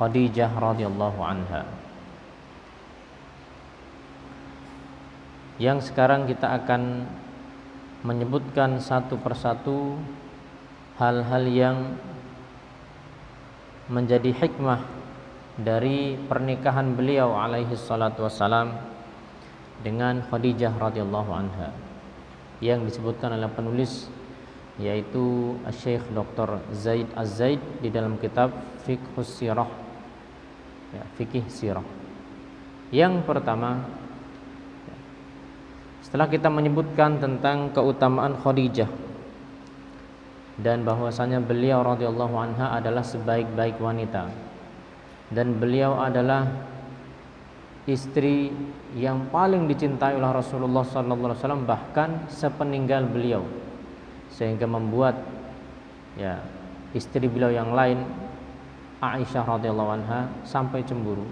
Khadijah radhiyallahu anha. Yang sekarang kita akan menyebutkan satu persatu hal-hal yang menjadi hikmah dari pernikahan beliau alaihi salatu wassalam dengan Khadijah radhiyallahu anha, yang disebutkan oleh penulis yaitu Syekh Dr. Zaid Az-Zaid di dalam kitab Fiqhus Sirah, Fikih Sirah. Yang pertama, setelah kita menyebutkan tentang keutamaan Khadijah dan bahwasanya beliau radhiyallahu anha adalah sebaik-baik wanita, dan beliau adalah istri yang paling dicintai oleh Rasulullah sallallahu alaihi wasallam bahkan sepeninggal beliau, sehingga membuat istri beliau yang lain, Aisyah radhiyallahu anha, sampai cemburu.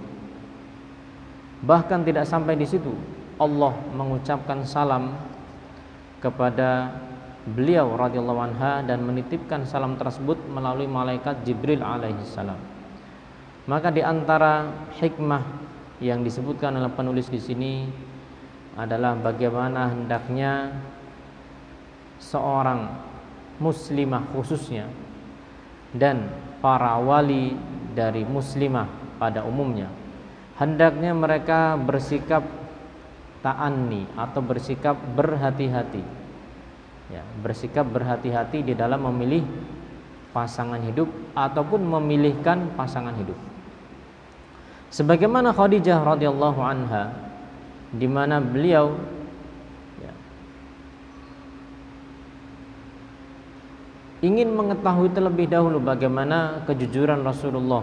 Bahkan tidak sampai di situ, Allah mengucapkan salam kepada beliau radhiyallahu anha dan menitipkan salam tersebut melalui malaikat Jibril alaihi salam. Maka di antara hikmah yang disebutkan oleh penulis di sini adalah bagaimana hendaknya seorang muslimah khususnya dan para wali dari muslimah pada umumnya, hendaknya mereka bersikap ta'anni atau bersikap berhati-hati, bersikap berhati-hati di dalam memilih pasangan hidup ataupun memilihkan pasangan hidup. Sebagaimana Khadijah radhiyallahu anha, di mana beliau ingin mengetahui terlebih dahulu bagaimana kejujuran Rasulullah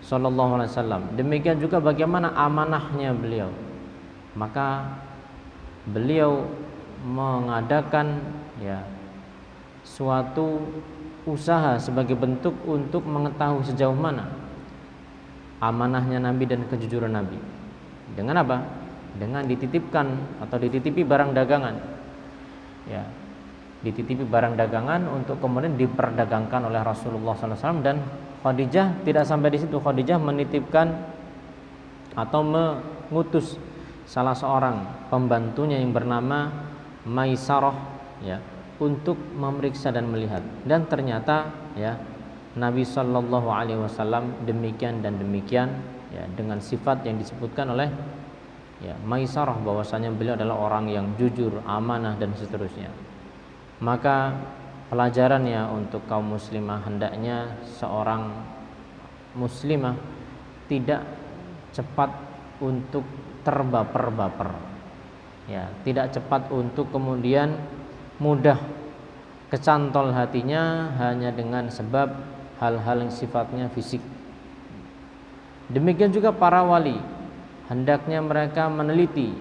sallallahu alaihi wasallam, demikian juga bagaimana amanahnya beliau. Maka beliau mengadakan suatu usaha sebagai bentuk untuk mengetahui sejauh mana amanahnya Nabi dan kejujuran Nabi. Dengan apa? Dengan dititipkan atau dititipi barang dagangan. Dititipi barang dagangan untuk kemudian diperdagangkan oleh Rasulullah SAW. Dan Khadijah tidak sampai di situ. Khadijah menitipkan atau mengutus salah seorang pembantunya yang bernama Maisarah untuk memeriksa dan melihat. Dan ternyata Nabi Sallallahu Alaihi Wasallam demikian dan demikian, dengan sifat yang disebutkan oleh Maisarah, bahwasanya beliau adalah orang yang jujur, amanah dan seterusnya. Maka pelajarannya untuk kaum muslimah, hendaknya seorang muslimah tidak cepat untuk terbaper-baper, tidak cepat untuk kemudian mudah kecantol hatinya hanya dengan sebab hal-hal yang sifatnya fisik. Demikian juga para wali, hendaknya mereka meneliti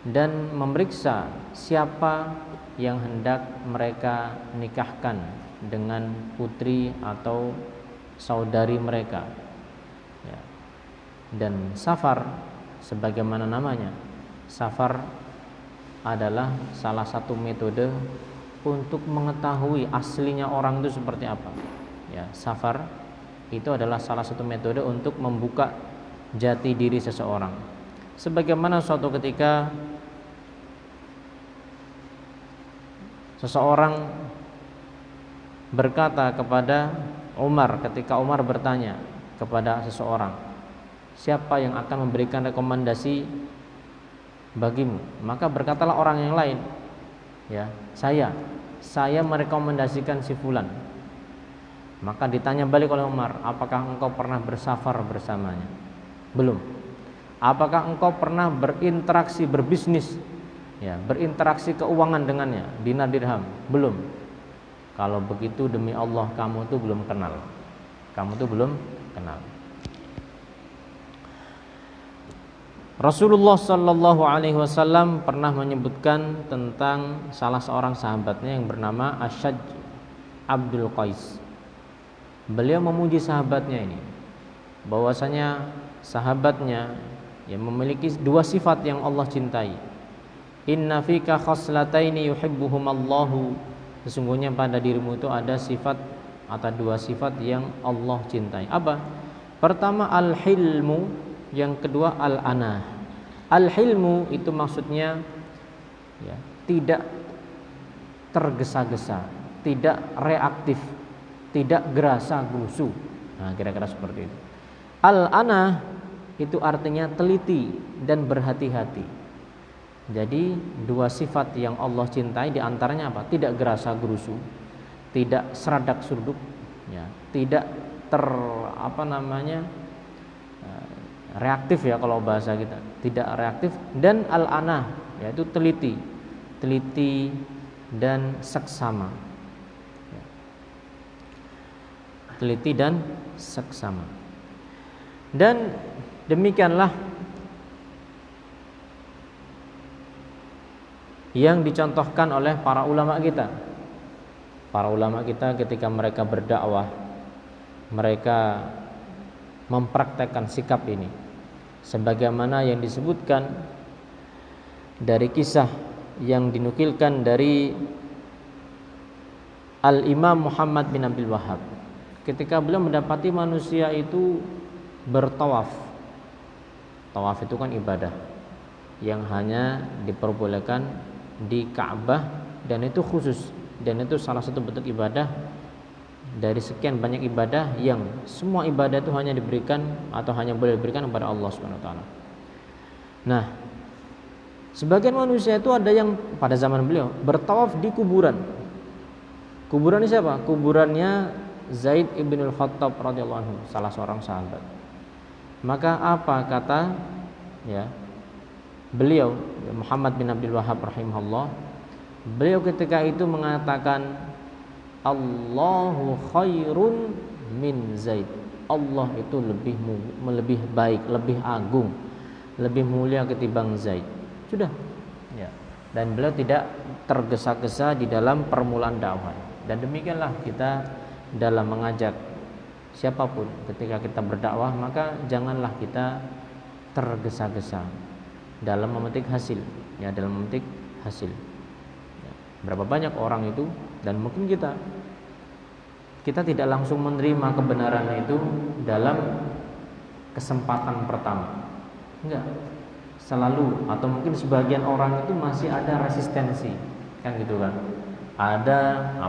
dan memeriksa siapa yang hendak mereka nikahkan dengan putri atau saudari mereka. Dan safar, sebagaimana namanya, safar adalah salah satu metode untuk mengetahui aslinya orang itu seperti apa. Safar itu adalah salah satu metode untuk membuka jati diri seseorang. Sebagaimana suatu ketika seseorang berkata kepada Umar, ketika Umar bertanya kepada seseorang, siapa yang akan memberikan rekomendasi bagimu? Maka berkatalah orang yang lain, saya merekomendasikan si fulan. Maka ditanya balik oleh Umar, apakah engkau pernah bersafar bersamanya? Belum. Apakah engkau pernah berinteraksi, berbisnis, berinteraksi keuangan dengannya, dinar dirham? Belum. Kalau begitu demi Allah kamu tuh belum kenal. Rasulullah sallallahu alaihi wasallam pernah menyebutkan tentang salah seorang sahabatnya yang bernama Asyaj Abdul Qais. Beliau memuji sahabatnya ini, bahwasanya sahabatnya memiliki dua sifat yang Allah cintai. Inna fika khaslataini yuhibbuhumallahu, sesungguhnya pada dirimu itu ada sifat atau dua sifat yang Allah cintai. Apa? Pertama al-hilmu, yang kedua al-anah. Al-hilmu itu maksudnya ya, tidak tergesa-gesa, tidak reaktif, tidak gerasa gerusu. Nah, kira-kira seperti itu. Al-anah itu artinya teliti dan berhati-hati. Jadi dua sifat yang Allah cintai diantaranya apa? Tidak gerasa gerusu, tidak seradak serduk, ya, tidak reaktif ya kalau bahasa kita, tidak reaktif, dan al-anah yaitu teliti dan seksama, ya. Teliti dan seksama. Dan demikianlah yang dicontohkan oleh para ulama kita. Para ulama kita ketika mereka berdakwah, mereka mempraktekkan sikap ini sebagaimana yang disebutkan dari kisah yang dinukilkan dari Al-Imam Muhammad bin Abdul Wahhab. Ketika beliau mendapati manusia itu bertawaf. Tawaf itu kan ibadah yang hanya diperbolehkan di Ka'bah, dan itu khusus, dan itu salah satu bentuk ibadah dari sekian banyak ibadah yang semua ibadah itu hanya diberikan atau hanya boleh diberikan kepada Allah Subhanahu wa taala. Nah, sebagian manusia itu ada yang pada zaman beliau bertawaf di kuburan. Kuburan ini siapa? Kuburannya Zaid ibn al-Khattab radhiyallahu anhu, salah seorang sahabat. Maka apa kata ya beliau Muhammad bin Abdul Wahhab rahimahullah? Beliau ketika itu mengatakan, Allahu khairun min Zaid. Allah itu lebih baik, lebih agung, lebih mulia ketimbang Zaid. Sudah. Ya. Dan beliau tidak tergesa-gesa di dalam permulaan dakwah. Dan demikianlah kita dalam mengajak siapapun ketika kita berdakwah, maka janganlah kita tergesa-gesa dalam memetik hasil. Ya, dalam memetik hasil. Ya. Berapa banyak orang itu, dan mungkin kita tidak langsung menerima kebenaran itu dalam kesempatan pertama. Enggak. Selalu, atau mungkin sebagian orang itu masih ada resistensi, kan gitu kan. Ada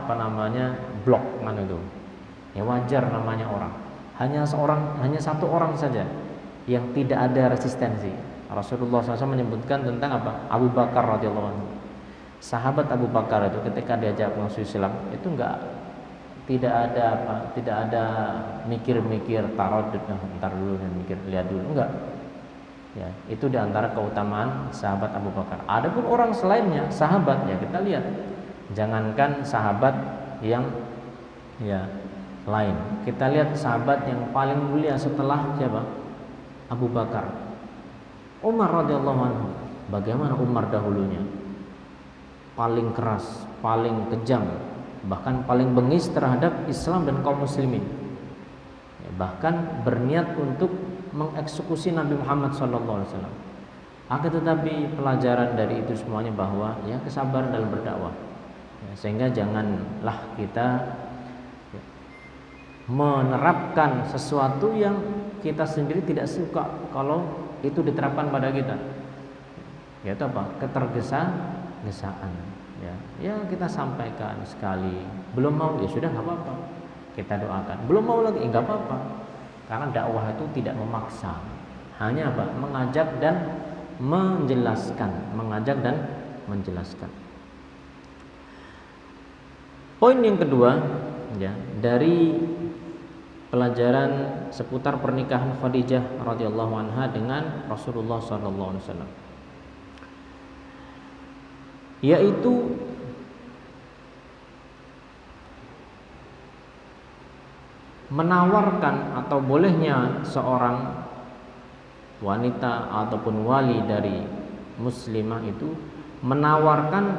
blok kan itu. Ya wajar namanya orang. Hanya satu orang saja yang tidak ada resistensi. Rasulullah SAW menyebutkan tentang apa? Abu Bakar radhiyallahu anhu. Sahabat Abu Bakar itu ketika diajak masuk Islam itu tidak ada mikir-mikir taradud, ntar dulu dan mikir lihat dulu, enggak. Ya, itu diantara keutamaan sahabat Abu Bakar. Adapun orang selainnya sahabat, ya kita lihat. Jangankan sahabat yang ya lain. Kita lihat sahabat yang paling mulia setelah siapa? Abu Bakar. Umar radhiyallahu anhu. Bagaimana Umar dahulunya? Paling keras, paling kejam, bahkan paling bengis terhadap Islam dan kaum muslimin. Ya, bahkan berniat untuk mengeksekusi Nabi Muhammad SAW. Akan tetapi pelajaran dari itu semuanya bahwa ya kesabaran dalam berdakwah. Ya, sehingga janganlah kita menerapkan sesuatu yang kita sendiri tidak suka kalau itu diterapkan pada kita. Yaitu apa? Ketergesa-gesaan. Ya kita sampaikan sekali. Belum mau ya sudah, nggak apa-apa. Kita doakan. Belum mau lagi nggak apa-apa. Karena dakwah itu tidak memaksa. Hanya apa? Mengajak dan menjelaskan. Mengajak dan menjelaskan. Poin yang kedua, ya, dari pelajaran seputar pernikahan Khadijah radhiyallahu anha dengan Rasulullah sallallahu alaihi wasallam, yaitu menawarkan atau bolehnya seorang wanita ataupun wali dari muslimah itu menawarkan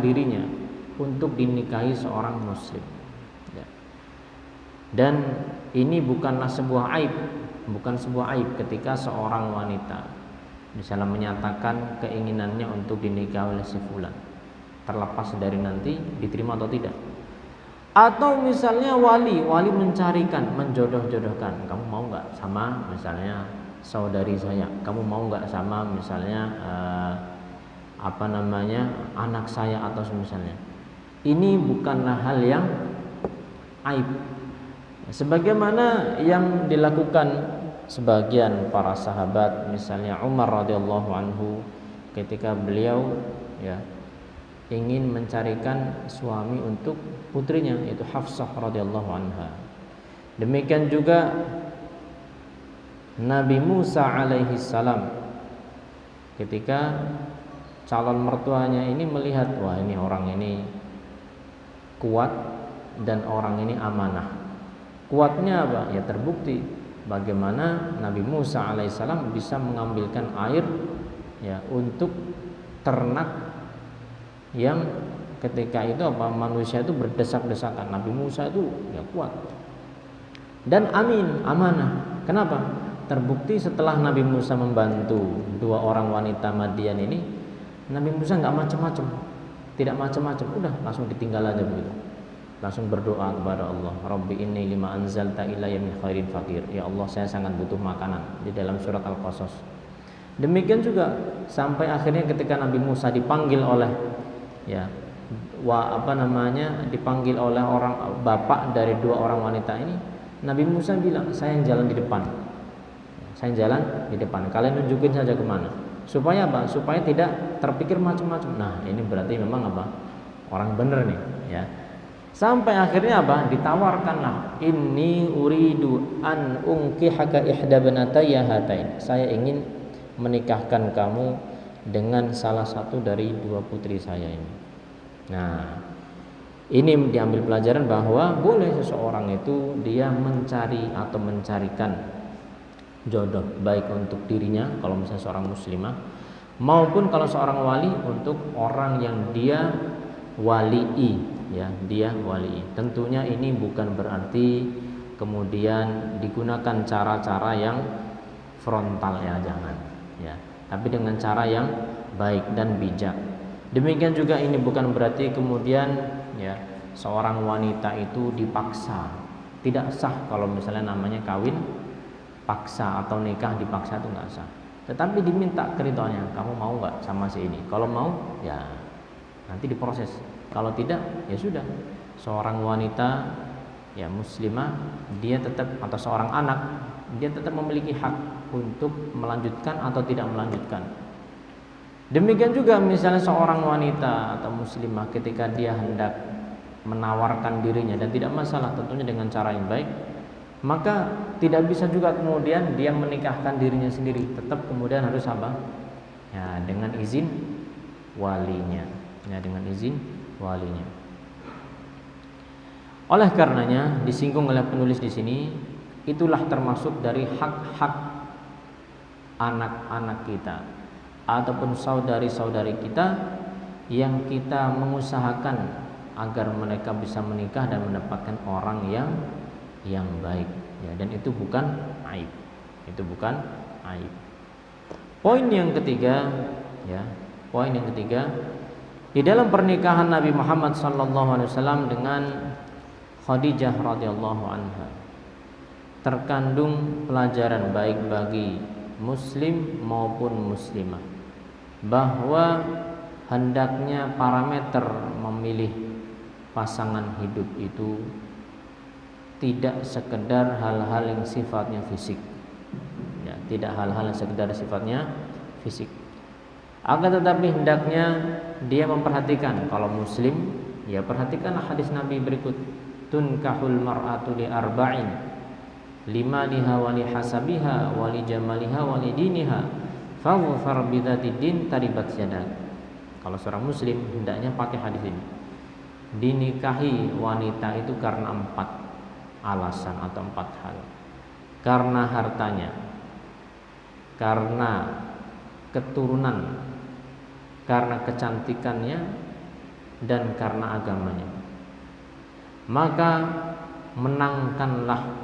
dirinya untuk dinikahi seorang muslim. Dan ini bukanlah sebuah aib, bukan sebuah aib ketika seorang wanita misalnya menyatakan keinginannya untuk dinikahi oleh si fulan, terlepas dari nanti diterima atau tidak. Atau misalnya wali mencarikan, menjodoh-jodohkan, kamu mau nggak sama misalnya saudari saya, kamu mau nggak sama misalnya anak saya atau misalnya. Ini bukanlah hal yang aib. Sebagaimana yang dilakukan sebagian para sahabat, misalnya Umar radhiyallahu anhu ketika beliau ingin mencarikan suami untuk putrinya, yaitu Hafsah radhiyallahu anha. Demikian juga Nabi Musa alaihi salam ketika calon mertuanya ini melihat, wah ini orang ini kuat dan orang ini amanah. Kuatnya apa? Ya terbukti bagaimana Nabi Musa alaihissalam bisa mengambilkan air untuk ternak yang ketika itu manusia itu berdesak-desakan. Nabi Musa itu kuat dan amanah. Kenapa? Terbukti setelah Nabi Musa membantu 2 orang wanita Madian ini, Nabi Musa nggak macam-macam, tidak macam-macam, udah langsung ditinggal aja begitu. Langsung berdoa kepada Allah, Rabbi inni lima anzalta ilayya min khairin faqir. Ya Allah, saya sangat butuh makanan, di dalam surat Al-Qasas. Demikian juga sampai akhirnya ketika Nabi Musa dipanggil oleh dipanggil oleh orang bapak dari 2 orang wanita ini, Nabi Musa bilang, saya yang jalan di depan. Saya jalan di depan, kalian nunjukin saja kemana. Supaya apa? Supaya tidak terpikir macam-macam. Nah, ini berarti memang orang bener nih, ya. Sampai akhirnya ditawarkanlah, inni uridu an unkihaka ihda banatayya hatain. Saya ingin menikahkan kamu dengan salah satu dari 2 putri saya ini. Nah, ini diambil pelajaran bahwa boleh seseorang itu dia mencari atau mencarikan jodoh, baik untuk dirinya kalau misalnya seorang muslimah, maupun kalau seorang wali untuk orang yang dia walii, dia walii. Tentunya ini bukan berarti kemudian digunakan cara-cara yang frontal, jangan, tapi dengan cara yang baik dan bijak. Demikian juga ini bukan berarti kemudian seorang wanita itu dipaksa. Tidak sah kalau misalnya namanya kawin paksa atau nikah dipaksa, itu nggak sah. Tetapi diminta keridhoannya, kamu mau nggak sama si ini? Kalau mau, nanti diproses. Kalau tidak, ya sudah. Seorang wanita muslimah, dia tetap, atau seorang anak, dia tetap memiliki hak untuk melanjutkan atau tidak melanjutkan. Demikian juga misalnya seorang wanita atau muslimah ketika dia hendak menawarkan dirinya dan tidak masalah, tentunya dengan cara yang baik, maka tidak bisa juga kemudian dia menikahkan dirinya sendiri, tetap kemudian harus dengan izin walinya, dengan izin walinya. Oleh karenanya disinggung oleh penulis di sini, itulah termasuk dari hak-hak anak-anak kita ataupun saudari-saudari kita yang kita mengusahakan agar mereka bisa menikah dan mendapatkan orang yang baik, dan itu bukan aib. Itu bukan aib. Poin yang ketiga, di dalam pernikahan Nabi Muhammad SAW dengan Khadijah radhiyallahu anha terkandung pelajaran baik bagi muslim maupun muslimah, bahwa hendaknya parameter memilih pasangan hidup itu tidak sekedar hal-hal yang sifatnya fisik, tidak hal-hal yang sekedar sifatnya fisik. Akan tetapi hendaknya dia memperhatikan, kalau muslim, perhatikanlah hadis Nabi berikut, tunkahul mar'atu li arba'in, limaliha wa li hasabiha wa li jamaliha wa li diniha, faghfar bidzati din taribat yadak. Kalau seorang muslim hendaknya pakai hadis ini. Dinikahi wanita itu karena 4 alasan atau 4 hal. Karena hartanya, karena keturunan, karena kecantikannya, dan karena agamanya. Maka menangkanlah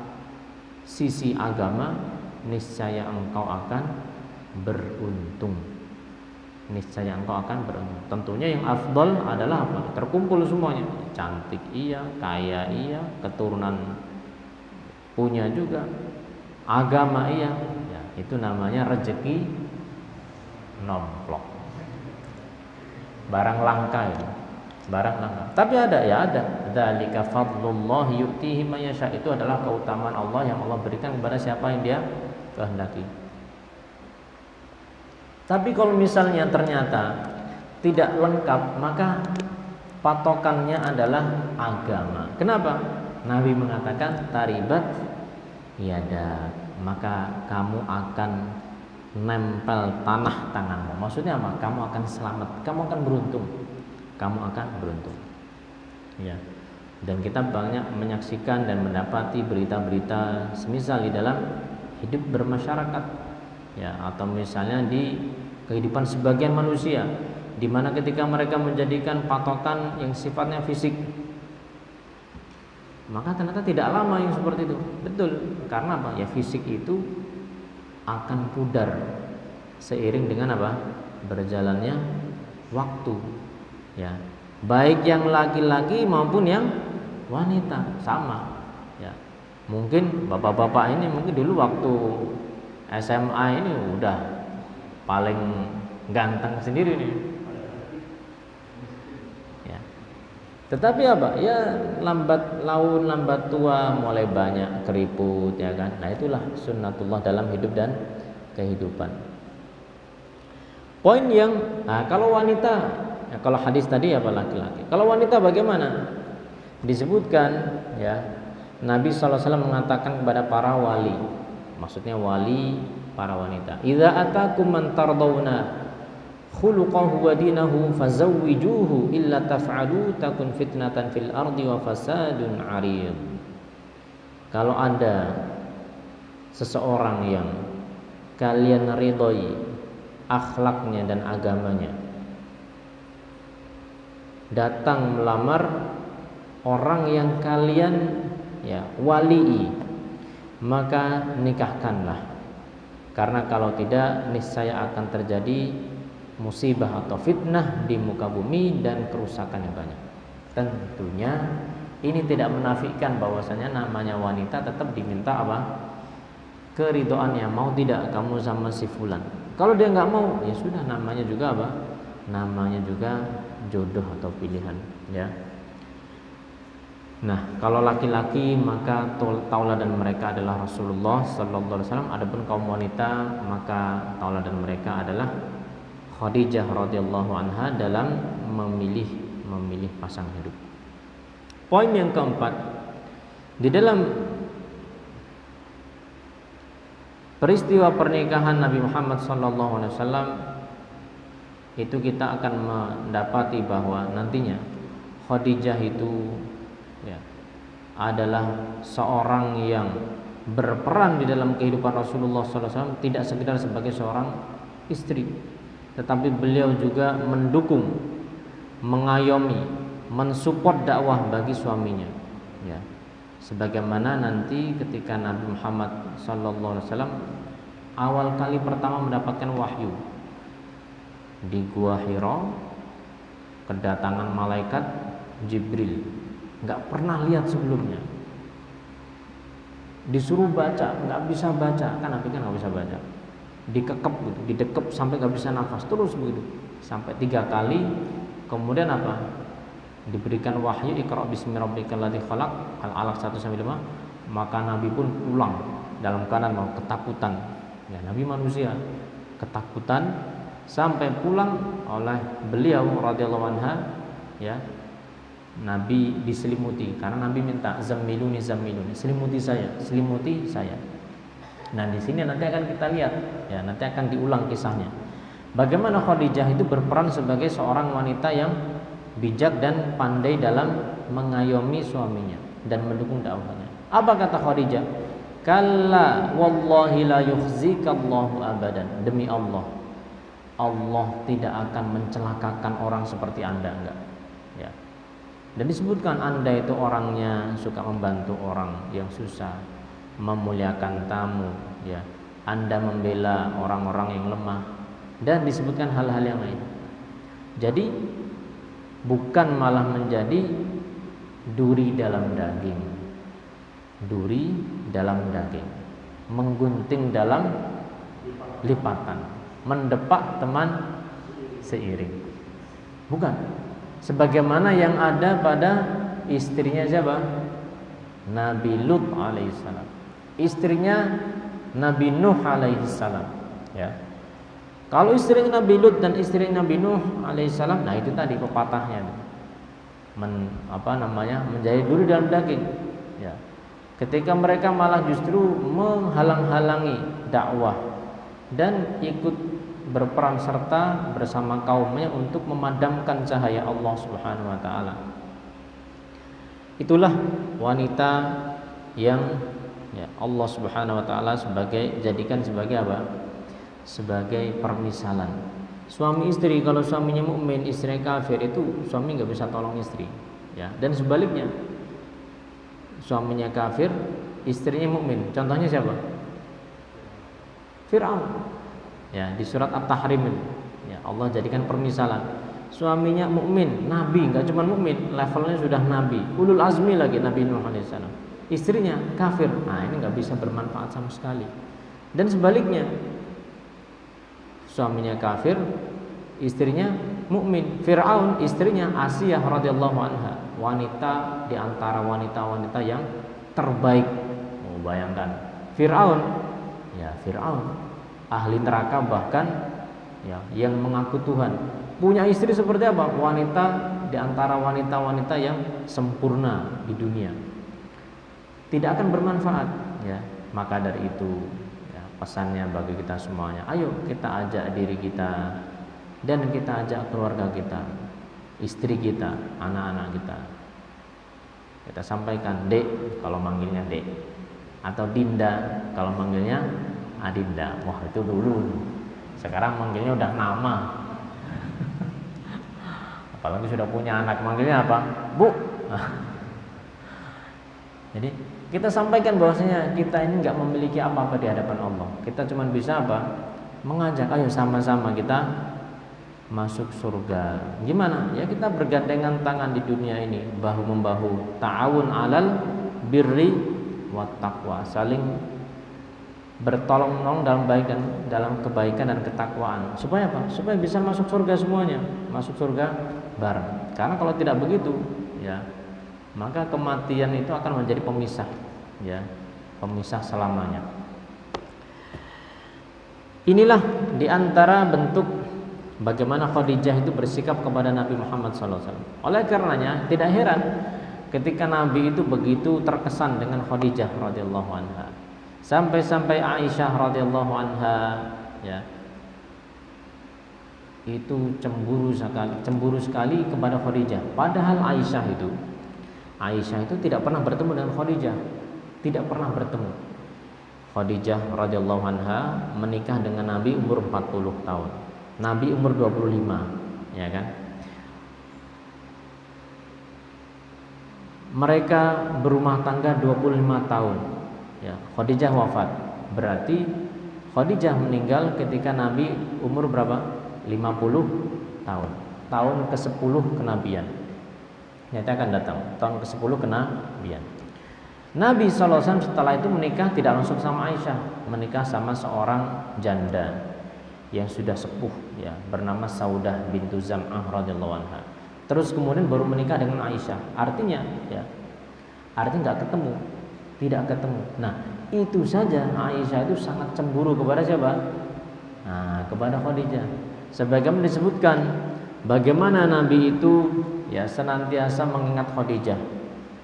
sisi agama, niscaya engkau akan beruntung. niscaya engkau akan beruntung. Tentunya yang afdal adalah apa? Terkumpul semuanya. Cantik iya, kaya iya, keturunan punya juga, agama iya. Ya, itu namanya rezeki nomplok. Barang langka ya. Barang langka. Tapi ada ya ada. Dzalika fadlullah yu'tihi may yasha. Itu adalah keutamaan Allah yang Allah berikan kepada siapa yang Dia kehendaki. Tapi kalau misalnya ternyata tidak lengkap, maka patokannya adalah agama. Kenapa? Nabi mengatakan taribat yada, maka kamu akan nempel tanah tanganmu. Maksudnya apa? Kamu akan selamat, kamu akan beruntung. Kamu akan beruntung. Ya. Dan kita banyak menyaksikan dan mendapati berita-berita semisal di dalam hidup bermasyarakat. Ya, atau misalnya di kehidupan sebagian manusia, di mana ketika mereka menjadikan patokan yang sifatnya fisik, maka ternyata tidak lama yang seperti itu. Betul, karena apa? Ya fisik itu akan pudar seiring dengan apa? Berjalannya waktu. Ya, baik yang laki-laki maupun yang wanita sama. Ya, mungkin bapak-bapak ini mungkin dulu waktu SMA ini udah paling ganteng sendiri nih. Ya. Tetapi apa? Ya lambat laun lambat tua mulai banyak keriput ya kan. Nah, itulah sunnatullah dalam hidup dan kehidupan. Poin yang kalau wanita, ya kalau hadis tadi apa laki-laki. Kalau wanita bagaimana? Disebutkan ya Nabi SAW mengatakan kepada para wali, maksudnya wali para wanita, idza atakum man tardawna khuluquhu wa dinahu fazawwijuhu illa taf'alu takun fitnatan fil ardi wa fasadun 'arid. Kalau ada seseorang yang kalian ridhoi akhlaknya dan agamanya, datang melamar orang yang kalian ya walii, maka nikahkanlah, karena kalau tidak niscaya akan terjadi musibah atau fitnah di muka bumi dan kerusakan yang banyak. Tentunya ini tidak menafikan bahwasanya namanya wanita tetap diminta apa? Keridhoannya. Mau tidak kamu sama si fulan. Kalau dia nggak mau, ya sudah, namanya juga apa? Namanya juga jodoh atau pilihan, ya. Nah, kalau laki-laki maka tauladan mereka adalah Rasulullah sallallahu alaihi wasallam. Adapun kaum wanita maka tauladan mereka adalah Khadijah radhiyallahu anha dalam memilih pasangan hidup. Poin yang keempat, di dalam peristiwa pernikahan Nabi Muhammad sallallahu alaihi wasallam itu kita akan mendapati bahwa nantinya Khadijah itu ya, adalah seorang yang berperan di dalam kehidupan Rasulullah SAW, tidak sekedar sebagai seorang istri, tetapi beliau juga mendukung, mengayomi, mensupport dakwah bagi suaminya. Ya, sebagaimana nanti ketika Nabi Muhammad SAW awal kali pertama mendapatkan wahyu di Gua Hira, kedatangan malaikat Jibril, nggak pernah lihat sebelumnya, disuruh baca nggak bisa baca, kan Nabi kan nggak bisa baca, dikekep gitu, didekep sampai nggak bisa nafas, terus begitu sampai 3 kali. Kemudian apa? Diberikan wahyu Iqra bismi rabbikal ladzi khalaq, Al-Alaq 1-5. Maka Nabi pun pulang dalam keadaan mau ketakutan. Ya, Nabi manusia ketakutan sampai pulang oleh beliau radhiyallahu anha. Ya, Nabi diselimuti, karena Nabi minta zammiluni, selimuti saya. Nah, di sini nanti akan kita lihat, ya, nanti akan diulang kisahnya. Bagaimana Khadijah itu berperan sebagai seorang wanita yang bijak dan pandai dalam mengayomi suaminya dan mendukung dakwahnya. Apa kata Khadijah? Kalla wallahi la yukhzikallahu abadan. Demi Allah, Allah tidak akan mencelakakan orang seperti Anda, enggak. Ya. Dan disebutkan Anda itu orangnya suka membantu orang yang susah, memuliakan tamu, ya. Anda membela orang-orang yang lemah, dan disebutkan hal-hal yang lain. Jadi bukan malah menjadi duri dalam daging, duri dalam daging, menggunting dalam lipatan, mendepak teman seiring. Bukan. Sebagaimana yang ada pada istrinya siapa? Nabi Lut alaihissalam, istrinya Nabi Nuh alaihissalam. Ya. Kalau istri Nabi Lut dan istri Nabi Nuh alaihissalam, nah itu tadi pepatahnya, menjadi duri dalam daging. Ya. Ketika mereka malah justru menghalang-halangi dakwah dan ikut berperan serta bersama kaumnya untuk memadamkan cahaya Allah Subhanahu wa taala. Itulah wanita yang Allah Subhanahu wa taala jadikan sebagai apa? Sebagai permisalan. Suami istri, kalau suaminya mukmin, istrinya kafir, itu suami nggak bisa tolong istri, ya. Dan sebaliknya, suaminya kafir, istrinya mukmin. Contohnya siapa? Fir'aun. Ya, di surat At-Tahrim itu, ya, Allah jadikan permisalan. Suaminya mukmin, nabi, nggak cuma mukmin, levelnya sudah nabi, ulul azmi lagi, Nabi Nuh alaihissalam. Istrinya kafir, nah ini nggak bisa bermanfaat sama sekali. Dan sebaliknya, suaminya kafir, istrinya mukmin. Fir'aun, istrinya Asiyah radhiyallahu anha, wanita di antara wanita-wanita yang terbaik. Oh, bayangkan, Fir'aun, ahli neraka, bahkan ya, yang mengaku Tuhan, punya istri seperti apa? Wanita di antara wanita-wanita yang sempurna di dunia. Tidak akan bermanfaat, ya. Maka dari itu, ya, pesannya bagi kita semuanya, ayo kita ajak diri kita dan kita ajak keluarga kita, istri kita, anak-anak kita. Kita sampaikan, Dek kalau manggilnya Dek, atau Dinda kalau manggilnya Adinda. Wah, itu dulu. Sekarang manggilnya udah nama. Apalagi sudah punya anak, manggilnya apa? Bu. Jadi kita sampaikan bahwasanya kita ini nggak memiliki apa-apa di hadapan Allah. Kita cuma bisa apa? Mengajak, ayo sama-sama kita masuk surga. Gimana? Ya kita bergandengan tangan di dunia ini, bahu membahu, ta'awun 'alal birri wat taqwa, saling bertolong-menolong dalam kebaikan dan ketakwaan. Supaya apa? Supaya bisa masuk surga semuanya, masuk surga bareng. Karena kalau tidak begitu, ya, maka kematian itu akan menjadi pemisah, ya, pemisah selamanya. Inilah diantara bentuk bagaimana Khadijah itu bersikap kepada Nabi Muhammad SAW. Oleh karenanya tidak heran ketika Nabi itu begitu terkesan dengan Khadijah radhiyallahu anha. Sampai-sampai Aisyah radhiyallahu anha, ya, itu cemburu sekali kepada Khadijah. Padahal Aisyah itu tidak pernah bertemu dengan Khadijah, tidak pernah bertemu. Khadijah radhiyallahu anha menikah dengan Nabi umur 40 tahun. Nabi umur 25, ya kan? Mereka berumah tangga 25 tahun. Ya, Khadijah wafat. Berarti Khadijah meninggal ketika Nabi umur berapa? 50 tahun. Tahun ke-10 kenabian. Nanti akan datang tahun ke-10 kenabian. Nabi SAW setelah itu menikah tidak langsung sama Aisyah, menikah sama seorang janda yang sudah sepuh, ya, bernama Saudah bintu Zam'ah radhiyallahu anha. Terus kemudian baru menikah dengan Aisyah. Artinya nggak ketemu, tidak ketemu. Nah, itu saja Aisyah itu sangat cemburu kepada siapa? Nah, kepada Khadijah. Sebagaimana disebutkan bagaimana Nabi itu, ya, senantiasa mengingat Khadijah.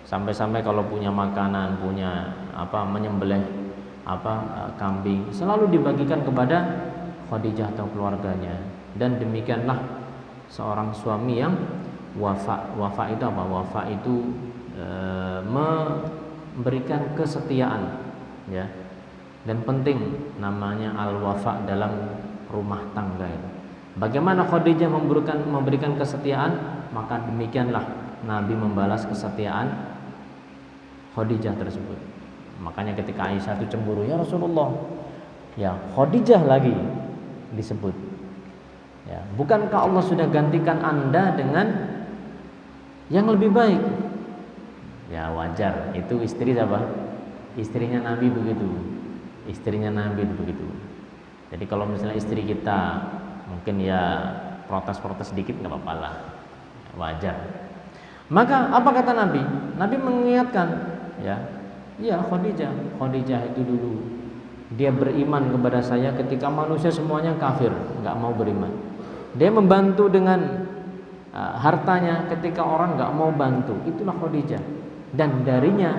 Sampai-sampai kalau punya makanan, punya menyembelih kambing, selalu dibagikan kepada Khadijah atau keluarganya. Dan demikianlah seorang suami yang wafa. Wafa itu apa? Wafa itu memberikan kesetiaan, ya. Dan penting namanya al-wafa dalam rumah tangga itu. Bagaimana Khadijah memberikan kesetiaan, maka demikianlah Nabi membalas kesetiaan Khadijah tersebut. Makanya ketika Aisyah itu cemburu, ya Rasulullah, ya Khadijah lagi disebut. Ya, bukankah Allah sudah gantikan Anda dengan yang lebih baik? Ya wajar, itu istri siapa? Istrinya Nabi begitu. Istrinya Nabi begitu. Jadi kalau misalnya istri kita mungkin ya protes-protes sedikit nggak apa-apa lah, wajar. Maka apa kata Nabi? Nabi mengingatkan, ya Khadijah itu dulu dia beriman kepada saya ketika manusia semuanya kafir, nggak mau beriman. Dia membantu dengan hartanya ketika orang nggak mau bantu. Itulah Khadijah. Dan darinya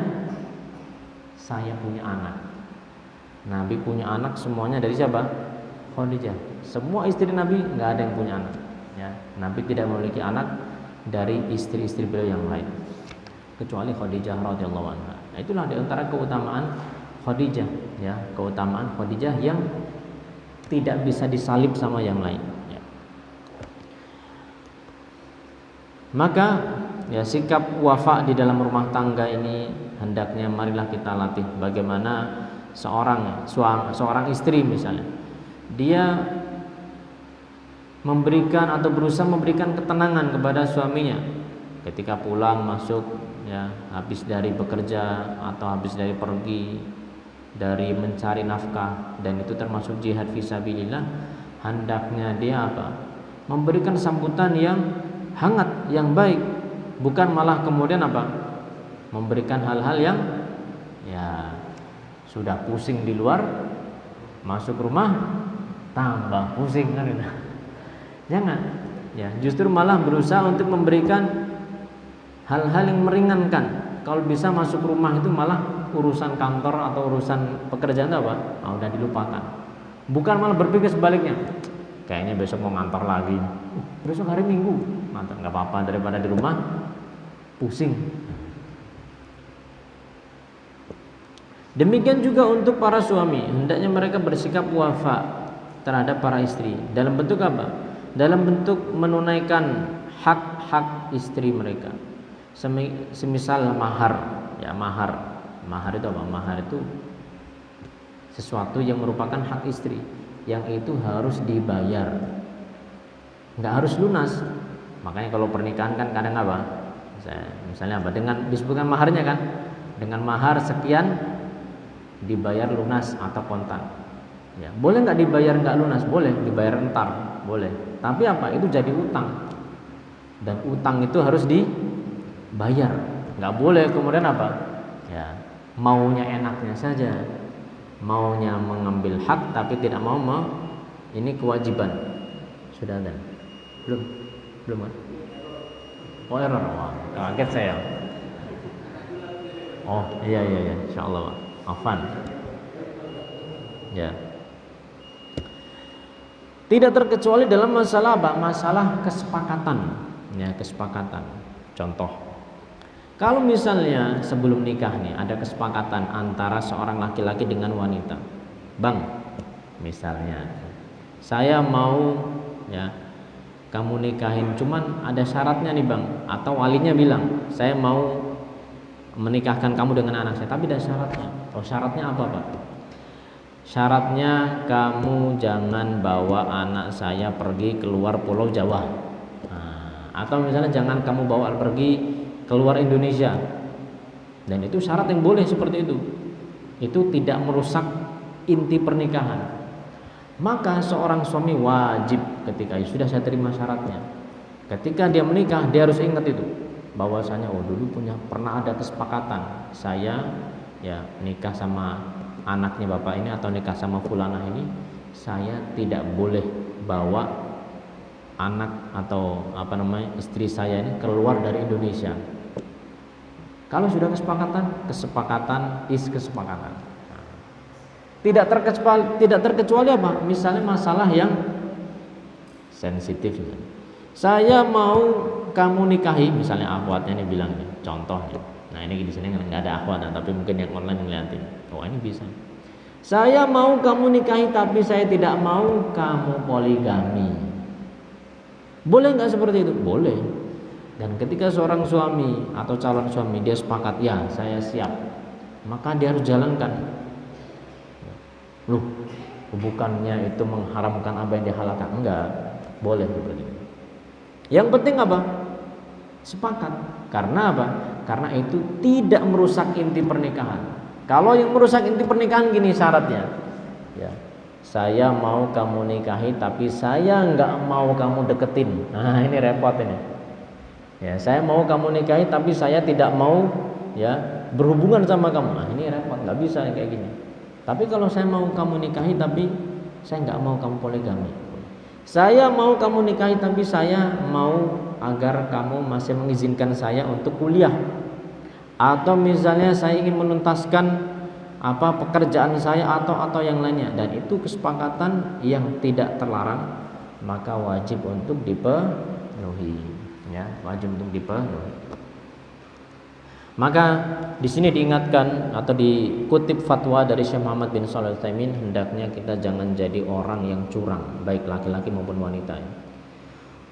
saya punya anak. Nabi punya anak semuanya dari siapa? Khadijah. Semua istri Nabi nggak ada yang punya anak. Ya, Nabi tidak memiliki anak dari istri-istri beliau yang lain, kecuali Khadijah radhiyallahu anha. Nah, itulah di antara keutamaan Khadijah, ya, keutamaan Khadijah yang tidak bisa disalib sama yang lain. Maka ya sikap wafa di dalam rumah tangga ini hendaknya marilah kita latih. Bagaimana seorang istri misalnya, dia memberikan atau berusaha memberikan ketenangan kepada suaminya ketika pulang masuk, ya, habis dari bekerja atau habis dari pergi dari mencari nafkah, dan itu termasuk jihad fisabilillah. Hendaknya dia apa? Memberikan sambutan yang hangat, yang baik, bukan malah kemudian apa? Memberikan hal-hal yang ya sudah pusing di luar, masuk rumah tambah pusing kan itu. Jangan, ya, justru malah berusaha untuk memberikan hal-hal yang meringankan. Kalau bisa masuk rumah itu malah urusan kantor atau urusan pekerjaan itu apa? Udah dilupakan. Bukan malah berpikir sebaliknya. Kayaknya besok mau ngantor lagi. Besok hari Minggu, mantap, nggak apa-apa daripada di rumah pusing. Demikian juga untuk para suami, hendaknya mereka bersikap wafa terhadap para istri. Dalam bentuk apa? Dalam bentuk menunaikan hak-hak istri mereka. Semisal mahar, ya mahar itu apa? Mahar itu sesuatu yang merupakan hak istri, yang itu harus dibayar, nggak harus lunas. Makanya kalau pernikahan kan kadang apa? Misalnya apa? Dengan disebutkan maharnya kan? Dengan mahar sekian dibayar lunas atau kontan. Ya, boleh nggak dibayar nggak lunas? Boleh, dibayar entar, boleh. Tapi apa? Itu jadi utang. Dan utang itu harus dibayar. Nggak boleh kemudian apa? Ya, maunya enaknya saja. Maunya mengambil hak tapi tidak mau ini kewajiban. Sudah ada? Belum kan? Oh, error. Wah, kaget saya. Oh, iya, insyaallah, Pak. Afan. Ya. Tidak terkecuali dalam masalah apa? Masalah kesepakatan. Ya, kesepakatan. Contoh, kalau misalnya sebelum nikah nih ada kesepakatan antara seorang laki-laki dengan wanita. Bang, misalnya saya mau, ya, kamu nikahin, cuman ada syaratnya nih Bang. Atau walinya bilang, saya mau menikahkan kamu dengan anak saya, tapi ada syaratnya. Oh, syaratnya apa Pak? Syaratnya kamu jangan bawa anak saya pergi keluar Pulau Jawa. Atau misalnya jangan kamu bawa pergi keluar Indonesia. Dan itu syarat yang boleh seperti itu. Itu tidak merusak inti pernikahan. Maka seorang suami wajib ketika sudah saya terima syaratnya, ketika dia menikah dia harus ingat itu, bahwasanya dulu pernah ada kesepakatan saya, ya, nikah sama anaknya bapak ini atau nikah sama fulanah ini, saya tidak boleh bawa anak atau istri saya ini keluar dari Indonesia. Kalau sudah kesepakatan is kesepakatan. Tidak terkecuali apa? Misalnya masalah yang sensitif. Saya mau kamu nikahi, misalnya akhwatnya ini bilang, contohnya. Nah, ini di sini nggak ada akhwat, tapi mungkin yang online ngeliatin. Oh, ini bisa. Saya mau kamu nikahi, tapi saya tidak mau kamu poligami. Boleh nggak seperti itu? Boleh. Dan ketika seorang suami atau calon suami dia sepakat, ya saya siap, maka dia harus jalankan. Loh, bukannya itu mengharamkan apa yang dihalalkan? Enggak. boleh seperti itu. Yang penting apa? Sepakat. Karena apa? Karena itu tidak merusak inti pernikahan. Kalau yang merusak inti pernikahan gini syaratnya, ya, saya mau kamu nikahi tapi saya nggak mau kamu deketin. Nah ini repot ini. Ya, saya mau kamu nikahi tapi saya tidak mau ya berhubungan sama kamu. Nah ini repot, nggak bisa kayak gini. Tapi kalau saya mau kamu nikahi tapi saya nggak mau kamu poligami. Saya mau kamu nikahi tapi saya mau agar kamu masih mengizinkan saya untuk kuliah. Atau misalnya saya ingin menuntaskan pekerjaan saya atau yang lainnya, dan itu kesepakatan yang tidak terlarang, maka wajib untuk dipenuhi, ya, wajib untuk dipenuhi. Maka di sini diingatkan atau dikutip fatwa dari Syekh Muhammad bin Shalih Al-Utsaimin, hendaknya kita jangan jadi orang yang curang, baik laki-laki maupun wanita,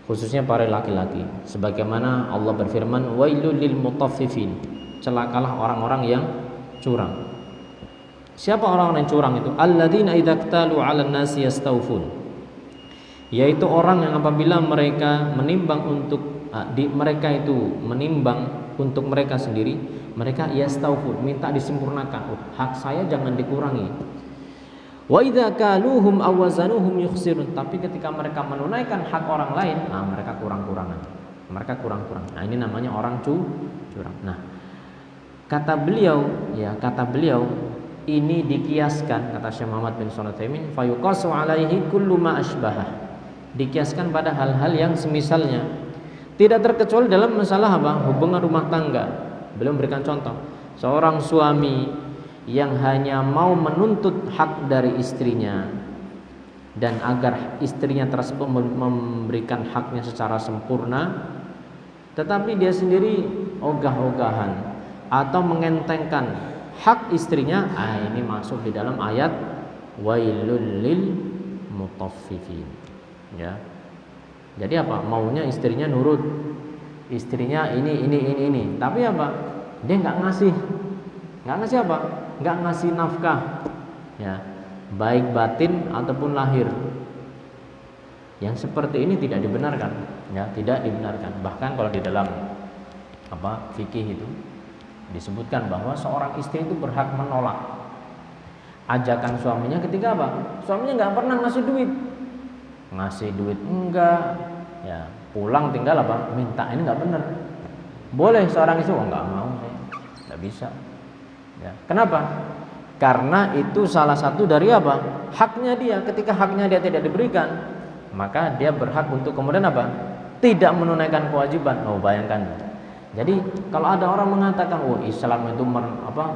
khususnya para laki-laki. Sebagaimana Allah berfirman, wailul lil mutaffifin, celakalah orang-orang yang curang. Siapa orang-orang yang curang itu? Alladzina idza iktalu 'alan nasi yastawfun, yaitu orang yang apabila mereka menimbang menimbang untuk mereka sendiri, mereka yastawfun, minta disempurnakan. Hak saya jangan dikurangi. Wa idza kaluhum aw wazanuhum yukhsirun, tapi ketika mereka menunaikan hak orang lain, mereka kurang-kurangan. Nah, ini namanya orang curang. Nah, kata beliau, ini dikiaskan, kata Syekh Muhammad bin Shalih Al-Utsaimin, fayuqasu alaihi kullu ma asbahah, dikiaskan pada hal-hal yang semisalnya, tidak terkecuali dalam masalah hubungan rumah tangga. Beliau memberikan contoh, seorang suami yang hanya mau menuntut hak dari istrinya dan agar istrinya tersebut memberikan haknya secara sempurna, tetapi dia sendiri ogah-ogahan atau mengentengkan hak istrinya, ini masuk di dalam ayat wailul lil mutaffifin, ya. Jadi maunya istrinya nurut, istrinya ini, tapi dia nggak ngasih nafkah, ya, baik batin ataupun lahir. Yang seperti ini tidak dibenarkan, ya, tidak dibenarkan. Bahkan kalau di dalam fikih itu disebutkan bahwa seorang istri itu berhak menolak ajakan suaminya ketika suaminya nggak pernah ngasih duit enggak, ya, pulang tinggal minta, ini nggak benar. Boleh seorang istri nggak mau, nggak bisa, ya. Kenapa? Karena itu salah satu dari haknya dia. Ketika haknya dia tidak diberikan, maka dia berhak untuk kemudian tidak menunaikan kewajiban. Bayangkan. Jadi kalau ada orang mengatakan Islam itu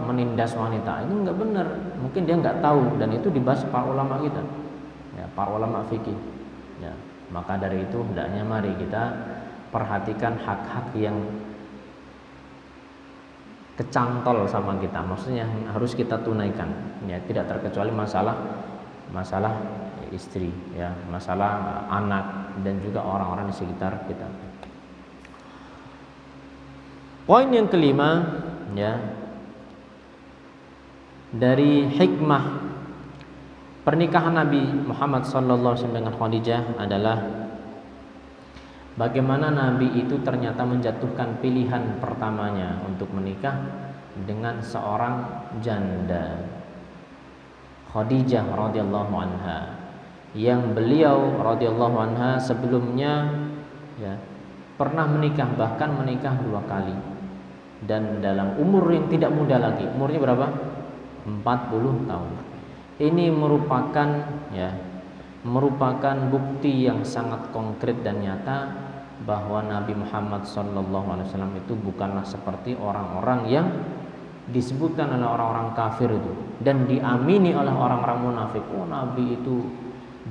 menindas wanita, itu nggak benar. Mungkin dia nggak tahu, dan itu dibahas para ulama kita, ya, para ulama fikih, ya. Maka dari itu hendaknya mari kita perhatikan hak-hak yang kecantol sama kita, maksudnya harus kita tunaikan, ya, tidak terkecuali masalah istri, ya, masalah anak dan juga orang-orang di sekitar kita. Poin yang kelima, ya, dari hikmah pernikahan Nabi Muhammad SAW dengan Khadijah adalah bagaimana Nabi itu ternyata menjatuhkan pilihan pertamanya untuk menikah dengan seorang janda, Khadijah radhiyallahu anha, yang beliau radhiyallahu anha sebelumnya, ya, pernah menikah, bahkan menikah 2 kali, dan dalam umur yang tidak muda lagi. Umurnya berapa? 40 tahun. Ini merupakan bukti yang sangat konkret dan nyata bahwa Nabi Muhammad SAW itu bukanlah seperti orang-orang yang disebutkan oleh orang-orang kafir itu dan diamini oleh orang-orang munafik. Nabi itu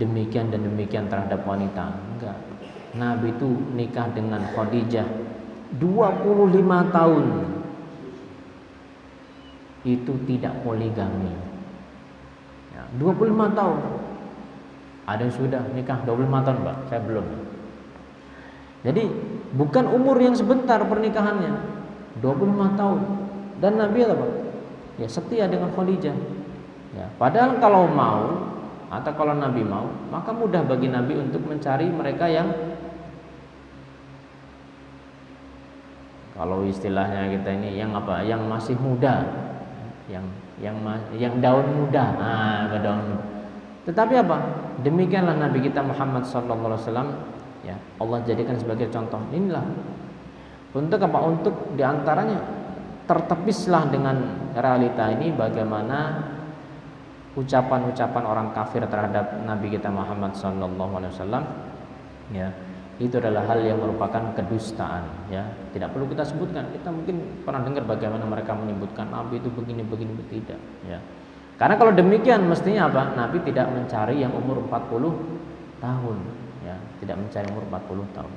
demikian dan demikian terhadap wanita. Enggak. Nabi itu nikah dengan Khadijah 25 tahun. Itu tidak poligami, ya, 25 tahun. Ada yang sudah nikah 25 tahun, Mbak, saya belum. Jadi bukan umur yang sebentar pernikahannya, 25 tahun. Dan Nabi ya setia dengan Khadijah, ya. Padahal kalau mau Atau kalau Nabi mau, maka mudah bagi Nabi untuk mencari mereka yang, kalau istilahnya kita ini, yang apa? Yang masih muda, yang daun muda. Nah, daun. Tetapi apa? Demikianlah Nabi kita Muhammad SAW, ya, Allah jadikan sebagai contoh. Inilah untuk apa? Untuk diantaranya tertepislah dengan realita ini bagaimana ucapan-ucapan orang kafir terhadap Nabi kita Muhammad SAW, ya, itu adalah hal yang merupakan kedustaan, ya. Tidak perlu kita sebutkan. Kita mungkin pernah dengar bagaimana mereka menyebutkan Nabi itu begini tidak, ya. Karena kalau demikian mestinya apa? Nabi tidak mencari yang umur 40 tahun, ya, tidak mencari umur 40 tahun.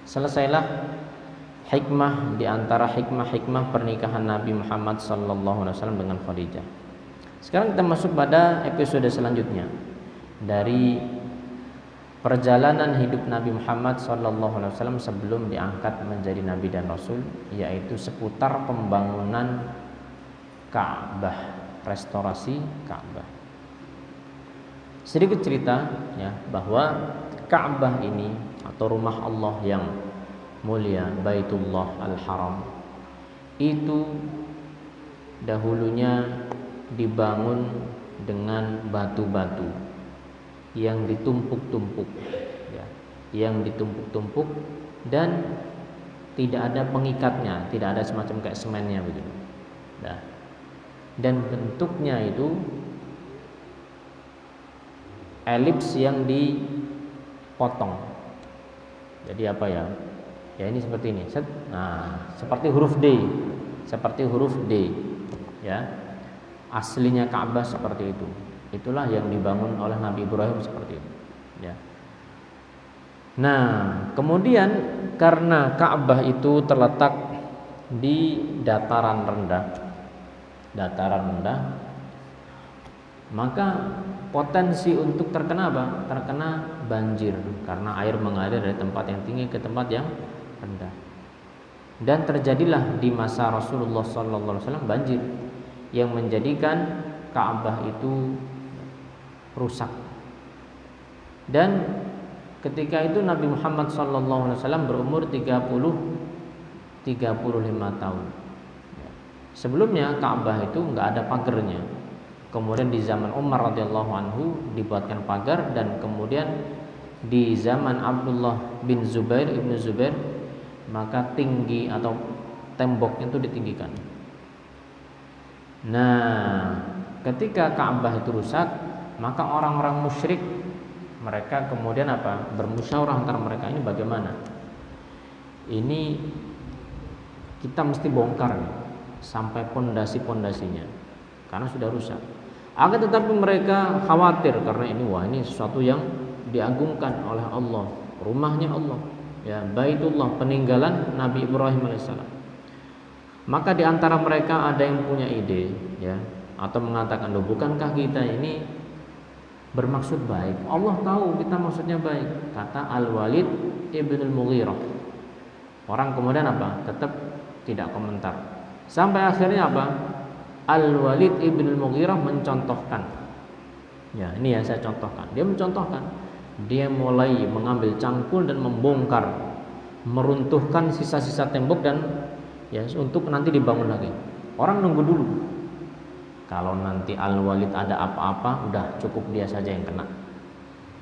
Selesailah hikmah di antara hikmah-hikmah pernikahan Nabi Muhammad SAW dengan Khadijah. Sekarang kita masuk pada episode selanjutnya dari perjalanan hidup Nabi Muhammad SAW sebelum diangkat menjadi Nabi dan Rasul, yaitu seputar pembangunan Ka'bah, restorasi Ka'bah. Sedikit cerita, ya, bahwa Ka'bah ini atau rumah Allah yang mulia, Baitullah Al-Haram, itu dahulunya dibangun dengan batu-batu yang ditumpuk-tumpuk, ya, yang ditumpuk-tumpuk dan tidak ada pengikatnya, tidak ada semacam kayak semennya begitu. Nah, dan bentuknya itu elips yang dipotong. Jadi apa ya? Ya ini seperti ini. Nah, seperti huruf D, ya. Aslinya Ka'bah seperti itu. Itulah yang dibangun oleh Nabi Ibrahim seperti itu, ya. Nah, kemudian karena Ka'bah itu terletak di dataran rendah, maka potensi untuk terkena apa? Terkena banjir karena air mengalir dari tempat yang tinggi ke tempat yang rendah. Dan terjadilah di masa Rasulullah SAW banjir yang menjadikan Ka'bah itu rusak. Dan ketika itu Nabi Muhammad SAW berumur 35 tahun. Sebelumnya Ka'bah itu enggak ada pagarnya. Kemudian di zaman Umar radhiyallahu anhu dibuatkan pagar, dan kemudian di zaman Abdullah bin Zubair ibnu Zubair maka tinggi atau temboknya itu ditinggikan. Nah, ketika Ka'bah itu rusak, maka orang-orang musyrik mereka kemudian apa? Bermusyawarah antara mereka, ini bagaimana? Ini kita mesti bongkar nih, sampai pondasi-pondasinya karena sudah rusak. Akan tetapi mereka khawatir karena ini sesuatu yang diagungkan oleh Allah, rumahnya Allah, ya, Baitullah, peninggalan Nabi Ibrahim alaihissalam. Maka di antara mereka ada yang punya ide, ya, atau mengatakan, loh, bukankah kita ini bermaksud baik? Allah tahu kita maksudnya baik. Kata Al-Walid ibn al-Mughirah. Orang kemudian apa? Tetap tidak komentar. Sampai akhirnya apa? Al-Walid ibn al-Mughirah mencontohkan. Ya, ini yang saya contohkan. Dia mencontohkan. Dia mulai mengambil cangkul dan membongkar, meruntuhkan sisa-sisa tembok dan, ya, untuk nanti dibangun lagi. Orang nunggu dulu. Kalau nanti Al-Walid ada apa-apa, udah cukup dia saja yang kena.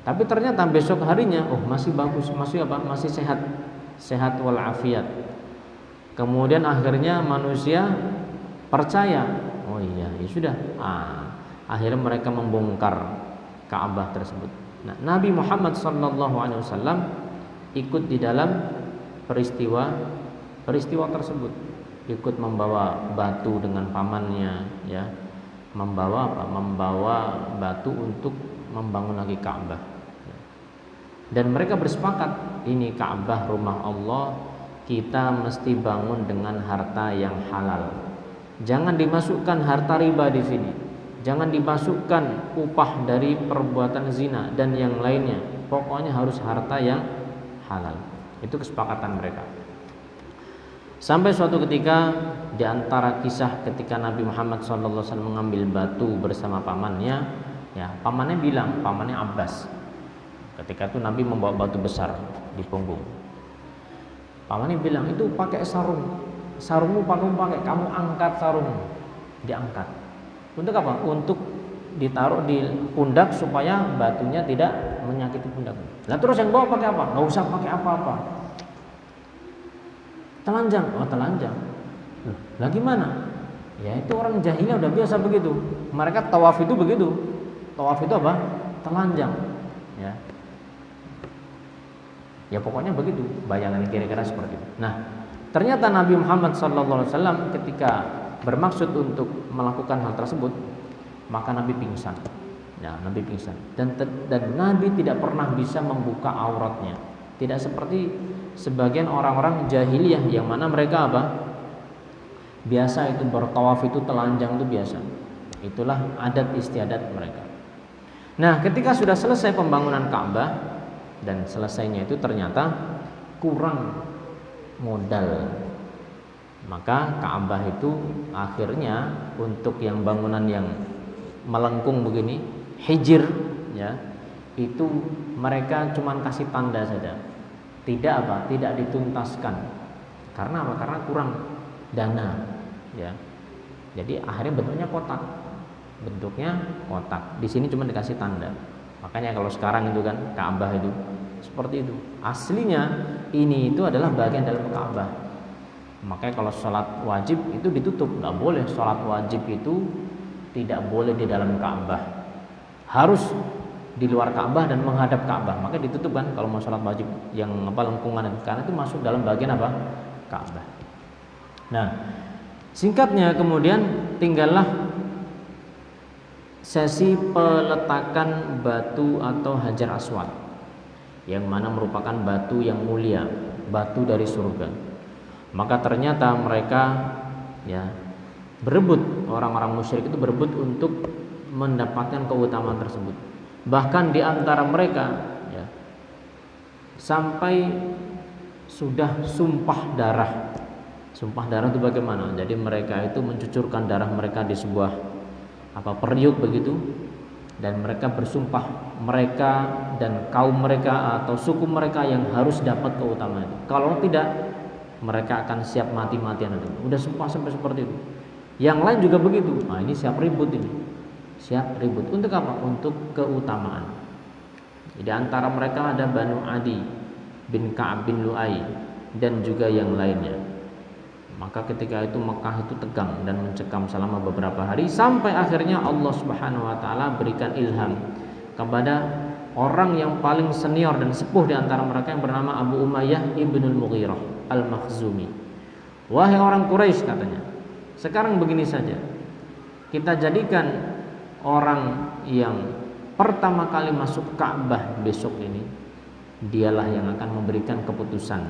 Tapi ternyata besok harinya, masih bagus, masih sehat walafiat. Kemudian akhirnya manusia percaya, oh iya, ya sudah. Akhirnya mereka membongkar Ka'bah tersebut. Nah, Nabi Muhammad SAW ikut di dalam peristiwa tersebut, ikut membawa batu dengan pamannya, ya, membawa batu untuk membangun lagi Ka'bah. Dan mereka bersepakat, ini Ka'bah rumah Allah, kita mesti bangun dengan harta yang halal. Jangan dimasukkan harta riba di sini. Jangan dimasukkan upah dari perbuatan zina dan yang lainnya. Pokoknya harus harta yang halal. Itu kesepakatan mereka. Sampai suatu ketika, di antara kisah ketika Nabi Muhammad SAW mengambil batu bersama pamannya, Ya, pamannya bilang, pamannya Abbas. Ketika itu Nabi membawa batu besar di punggung. Pamannya bilang, itu pakai sarung. Sarungmu pakai, kamu angkat sarungmu. Diangkat. Untuk apa? Untuk ditaruh di pundak supaya batunya tidak menyakiti pundak. Lah terus yang bawa pakai apa? Nggak usah pakai apa-apa. Telanjang. Oh, telanjang. Lah gimana? Ya itu orang jahiliyah udah biasa begitu. Mereka tawaf itu begitu. Tawaf itu apa? Telanjang. Ya. Ya pokoknya begitu. Bayangan kira-kira seperti itu. Nah, ternyata Nabi Muhammad SAW ketika bermaksud untuk melakukan hal tersebut, maka Nabi pingsan. Ya, Nabi pingsan. Dan Nabi tidak pernah bisa membuka auratnya. Tidak seperti sebagian orang-orang jahiliyah yang mana mereka apa? Biasa itu bertawaf itu telanjang itu biasa. Itulah adat istiadat mereka. Nah, ketika sudah selesai pembangunan Ka'bah dan selesainya itu ternyata kurang modal. Maka Ka'bah itu akhirnya untuk yang bangunan yang melengkung begini, hijr ya, itu mereka cuma kasih tanda saja. Tidak apa? Tidak dituntaskan. Karena apa? Karena kurang dana. Ya, jadi akhirnya bentuknya kotak, Di sini cuma dikasih tanda. Makanya kalau sekarang itu kan Ka'bah itu seperti itu. Aslinya ini itu adalah bagian dalam Ka'bah. Makanya kalau sholat wajib itu ditutup, nggak boleh. Sholat wajib itu tidak boleh di dalam Ka'bah, harus di luar Ka'bah dan menghadap Ka'bah. Maka ditutup kan kalau mau sholat wajib yang lengkungan itu, karena itu masuk dalam bagian apa? Ka'bah. Nah, singkatnya kemudian tinggallah sesi peletakan batu atau Hajar Aswad, yang mana merupakan batu yang mulia, batu dari surga. Maka ternyata mereka ya berebut, orang-orang musyrik itu berebut untuk mendapatkan keutamaan tersebut. Bahkan di antara mereka ya sampai sudah sumpah darah. Sumpah darah itu bagaimana? Jadi mereka itu mencucurkan darah mereka di sebuah periuk begitu, dan mereka bersumpah mereka dan kaum mereka atau suku mereka yang harus dapat keutamaan itu. Kalau tidak, mereka akan siap mati-matian itu. Udah sumpah sampai seperti itu. Yang lain juga begitu. Nah, ini siap ribut ini. Siap ribut. Untuk apa? Untuk keutamaan. Di antara mereka ada Banu Adi bin Ka'ab bin Lu'ay dan juga yang lainnya. Maka ketika itu Mekah itu tegang dan mencekam selama beberapa hari, sampai akhirnya Allah Subhanahu wa taala berikan ilham kepada orang yang paling senior dan sepuh di antara mereka yang bernama Abu Umayyah ibnul Mughirah al-Makhzumi. Wahai orang Quraisy, katanya, sekarang begini saja, kita jadikan orang yang pertama kali masuk Ka'bah besok ini, dialah yang akan memberikan keputusan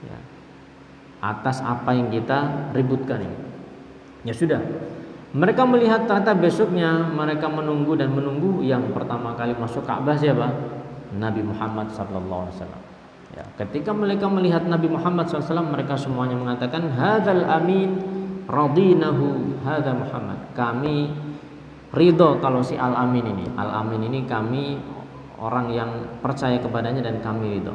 ya, atas apa yang kita ributkan ini. Ya sudah, mereka melihat ternyata besoknya mereka menunggu dan menunggu, yang pertama kali masuk Ka'bah siapa? Nabi Muhammad SAW. Ya, ketika mereka melihat Nabi Muhammad SAW, mereka semuanya mengatakan, hadzal amin radinahu hadza Muhammad. Kami ridho kalau si Al-Amin ini. Al-Amin ini kami orang yang percaya kepadanya dan kami ridho.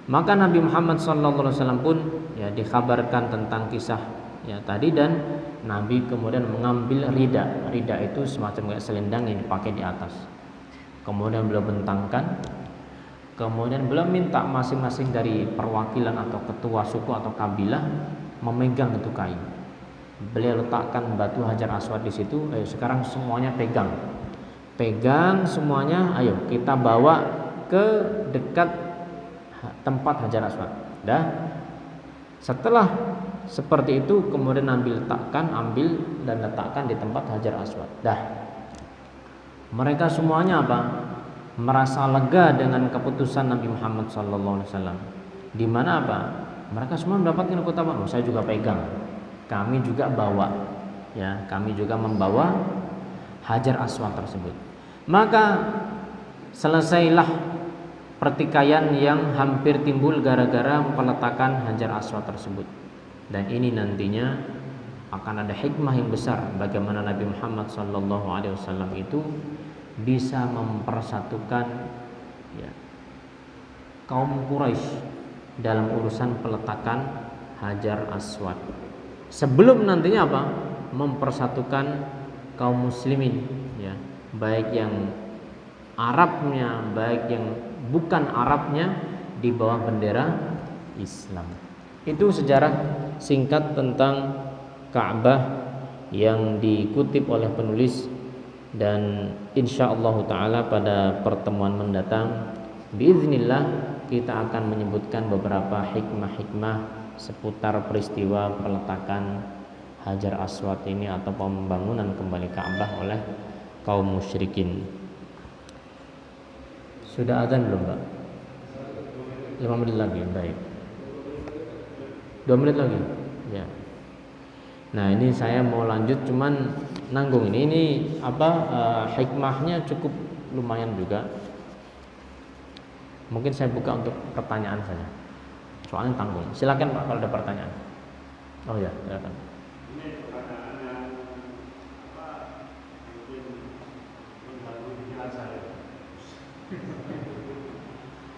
Maka Nabi Muhammad SAW pun ya dikabarkan tentang kisah ya tadi, dan Nabi kemudian mengambil rida. Rida itu semacam kayak selendang yang dipakai di atas. Kemudian beliau bentangkan. Kemudian beliau minta masing-masing dari perwakilan atau ketua suku atau kabilah memegang itu kain. Beliau letakkan batu Hajar Aswad di situ. Ayo sekarang semuanya pegang. Pegang semuanya. Ayo kita bawa ke dekat tempat Hajar Aswad. Dah. Setelah seperti itu kemudian ambil dan letakkan di tempat Hajar Aswad. Dah. Mereka semuanya apa? Merasa lega dengan keputusan Nabi Muhammad SAW. Di mana apa? Mereka semua mendapatkan keutamaan. Oh, saya juga pegang. Kami juga bawa. Ya, kami juga membawa Hajar Aswad tersebut. Maka selesailah pertikaian yang hampir timbul gara-gara peletakan Hajar Aswad tersebut. Dan ini nantinya akan ada hikmah yang besar bagaimana Nabi Muhammad SAW itu bisa mempersatukan ya, kaum Quraisy dalam urusan peletakan Hajar Aswad. Sebelum nantinya apa? Mempersatukan kaum muslimin ya, baik yang Arabnya, baik yang bukan Arabnya di bawah bendera Islam. Itu sejarah singkat tentang Ka'bah yang dikutip oleh penulis, dan insyaallah taala pada pertemuan mendatang biiznillah kita akan menyebutkan beberapa hikmah-hikmah seputar peristiwa peletakan Hajar Aswad ini atau pembangunan kembali Ka'bah oleh kaum musyrikin. Sudah azan belum, Pak? 5 menit lagi, baik. 2 menit lagi. Ya. Nah, ini saya mau lanjut cuman nanggung ini hikmahnya cukup lumayan juga. Mungkin saya buka untuk pertanyaan saja. Soalnya tanggung. Silakan Pak kalau ada pertanyaan. Oh ya, silakan. Ini pertanyaannya mungkin mengganggu pikiran saya.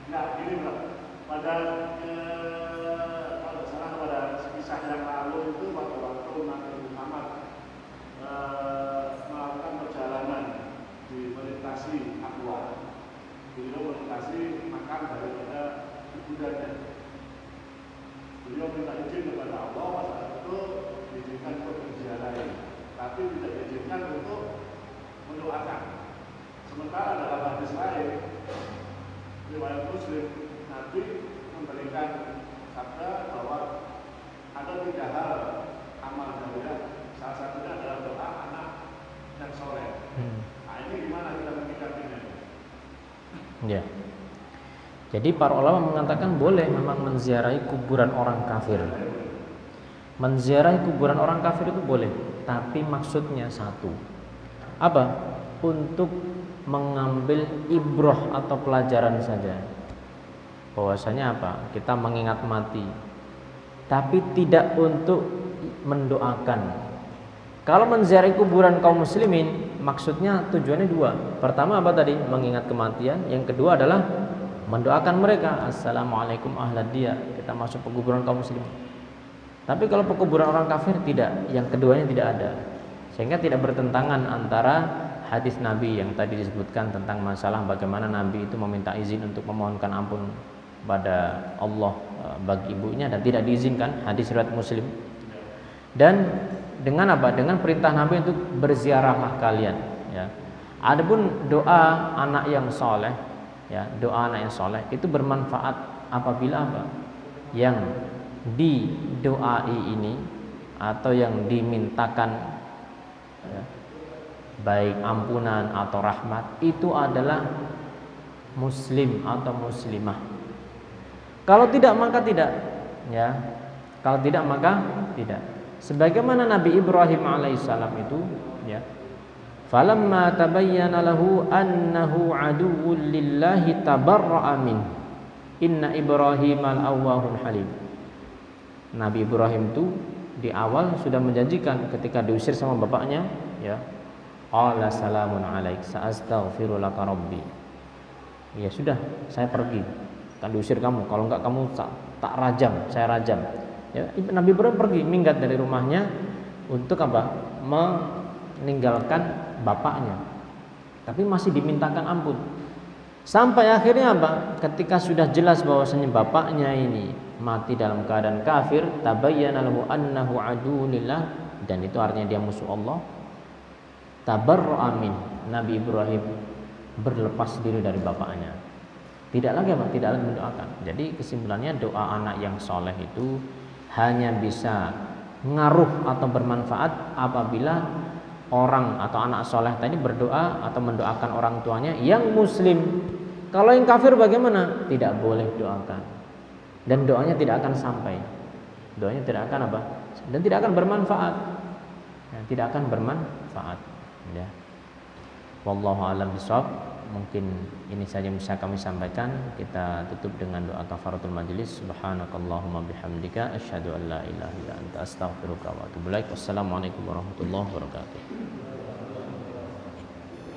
Nah, gini Pak, pada kalau salah pada kisah yang lalu itu waktu Nabi Muhammad melakukan perjalanan di melintasi Aqua, beliau melintasi makan daripada ibundanya. Beliau minta izin kepada Allah saat itu diizinkan untuk berziarah, tapi tidak diizinkan untuk mendoakan. Sementara dalam hadis lain riwayat Muslim, Nabi memberikan sabda bahwa ada 3 hal amal jariah, salah satunya adalah doa anak yang soleh. Nah, ini gimana kita menyikapinya? Ya. Jadi para ulama mengatakan boleh memang menziarahi kuburan orang kafir. Menziarahi kuburan orang kafir itu boleh, tapi maksudnya satu. Apa? Untuk mengambil ibrah atau pelajaran saja. Bahwasanya apa? Kita mengingat mati. Tapi tidak untuk mendoakan. Kalau menziarahi kuburan kaum muslimin, maksudnya tujuannya 2. Pertama apa tadi? Mengingat kematian. Yang kedua adalah mendoakan mereka. Assalamualaikum ahlad dia. Kita masuk pekuburan kaum muslimin. Tapi kalau pekuburan orang kafir tidak. Yang keduanya tidak ada. Sehingga tidak bertentangan antara hadis Nabi yang tadi disebutkan tentang masalah bagaimana Nabi itu meminta izin untuk memohonkan ampun pada Allah bagi ibunya dan tidak diizinkan, hadis riwayat Muslim. Dan dengan apa? Dengan perintah Nabi untuk berziarahlah kalian ya. Adapun doa anak yang soleh ya, doa anak yang soleh itu bermanfaat apabila apa? Yang didoai ini atau yang dimintakan ya, baik ampunan atau rahmat itu adalah muslim atau muslimah. Kalau tidak maka tidak ya. Kalau tidak maka tidak. Sebagaimana Nabi Ibrahim alaihissalam itu ya. Falamma tabayyana lahu annahu aduwwun lillahi tabarra'a min. Inna Ibrahim al-awwahun halim. Nabi Ibrahim itu di awal sudah menjanjikan ketika diusir sama bapaknya ya. Qala salamun alaik sa'astaghfiru laka rabbi. Ya sudah, saya pergi. Akan diusir kamu. Kalau enggak kamu tak rajam, saya rajam. Ya, Nabi Ibrahim pergi minggat dari rumahnya untuk apa? Meninggalkan bapaknya. Tapi masih dimintakan ampun. Sampai akhirnya apa? Ketika sudah jelas bahwasanya bapaknya ini mati dalam keadaan kafir, tabayyana lahu annahu aduwwun lillah, dan itu artinya dia musuh Allah. Tabarra'a min, Nabi Ibrahim berlepas diri dari bapaknya. Tidak lagi apa? Tidak lagi mendoakan. Jadi kesimpulannya doa anak yang soleh itu hanya bisa ngaruh atau bermanfaat apabila orang atau anak soleh tadi berdoa atau mendoakan orang tuanya yang muslim. Kalau yang kafir bagaimana? Tidak boleh doakan. Dan doanya tidak akan sampai. Doanya tidak akan apa? Dan tidak akan bermanfaat. Ya, tidak akan bermanfaat. Ya. Wallahu a'lam bishawab. mungkin ini saja yang bisa kami sampaikan. Kita tutup dengan doa kafaratul majelis. Subhanakallahumma bihamdika asyhadu an la ilaha illa anta astaghfiruka wa atubu ilaik. Wassalamualaikum warahmatullahi wabarakatuh.